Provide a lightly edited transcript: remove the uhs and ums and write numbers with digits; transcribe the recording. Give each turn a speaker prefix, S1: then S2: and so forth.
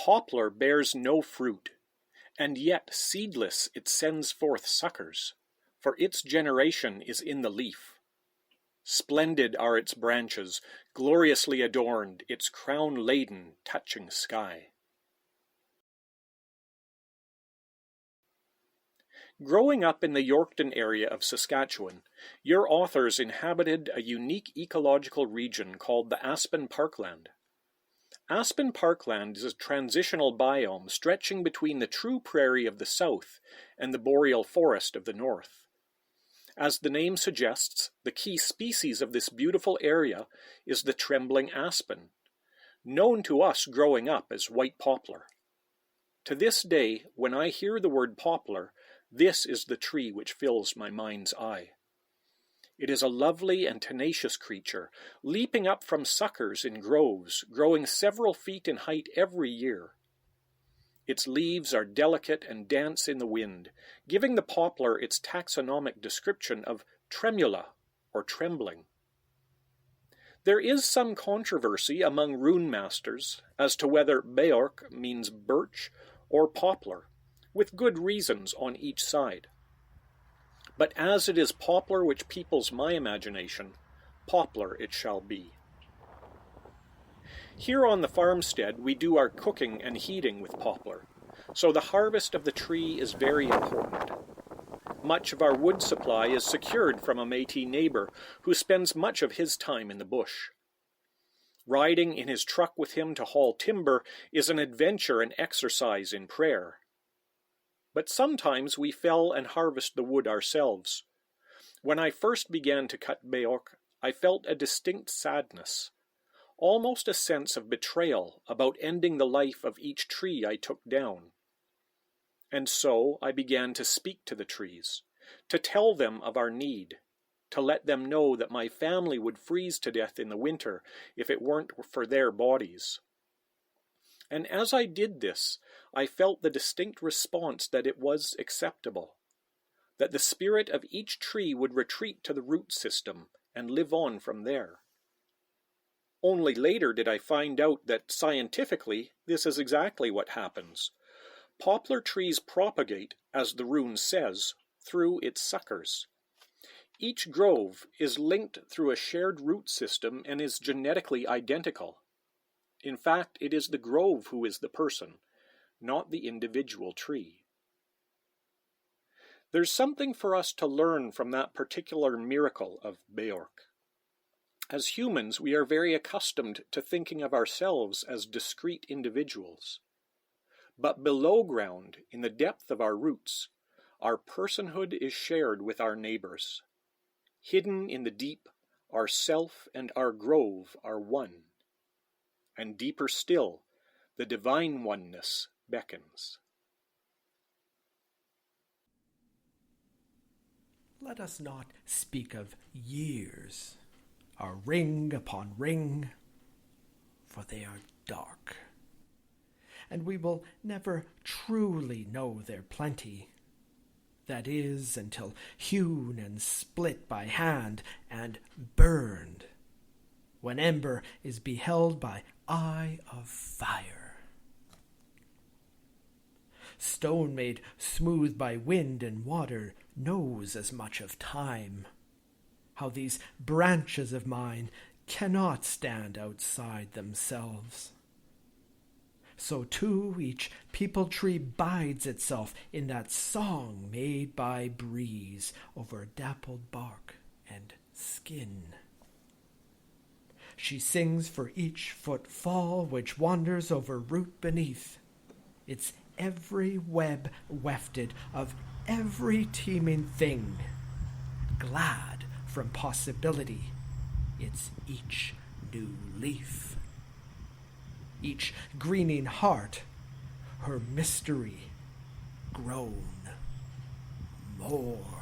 S1: poplar bears no fruit, and yet seedless it sends forth suckers, for its generation is in the leaf. Splendid are its branches, gloriously adorned, its crown laden, touching sky. Growing up in the Yorkton area of Saskatchewan, your authors inhabited a unique ecological region called the Aspen Parkland. Aspen Parkland is a transitional biome stretching between the true prairie of the south and the boreal forest of the north. As the name suggests, the key species of this beautiful area is the trembling aspen, known to us growing up as white poplar. To this day, when I hear the word poplar, this is the tree which fills my mind's eye. It is a lovely and tenacious creature, leaping up from suckers in groves, growing several feet in height every year. Its leaves are delicate and dance in the wind, giving the poplar its taxonomic description of tremula, or trembling. There is some controversy among rune masters as to whether Beorc means birch or poplar, with good reasons on each side. But as it is poplar which peoples my imagination, poplar it shall be. Here on the farmstead we do our cooking and heating with poplar, so the harvest of the tree is very important. Much of our wood supply is secured from a Métis neighbor who spends much of his time in the bush. Riding in his truck with him to haul timber is an adventure and exercise in prayer. But sometimes we fell and harvest the wood ourselves. When I first began to cut Beorc, I felt a distinct sadness, almost a sense of betrayal about ending the life of each tree I took down. And so I began to speak to the trees, to tell them of our need, to let them know that my family would freeze to death in the winter if it weren't for their bodies. And as I did this, I felt the distinct response that it was acceptable, that the spirit of each tree would retreat to the root system and live on from there. Only later did I find out that scientifically this is exactly what happens. Poplar trees propagate, as the rune says, through its suckers. Each grove is linked through a shared root system and is genetically identical. In fact, it is the grove who is the person, not the individual tree. There's something for us to learn from that particular miracle of Beorc. As humans, we are very accustomed to thinking of ourselves as discrete individuals. But below ground, in the depth of our roots, our personhood is shared with our neighbors. Hidden in the deep, our self and our grove are one. And deeper still, the divine oneness beckons.
S2: Let us not speak of years, or ring upon ring, for they are dark, and we will never truly know their plenty. That is, until hewn and split by hand and burned, when ember is beheld by eye of fire. Stone made smooth by wind and water knows as much of time. How these branches of mine cannot stand outside themselves. So too each people tree bides itself in that song made by breeze over dappled bark and skin. She sings for each footfall which wanders over root beneath, its every web wefted of every teeming thing, glad from possibility, its each new leaf. Each greening heart, her mystery grown more.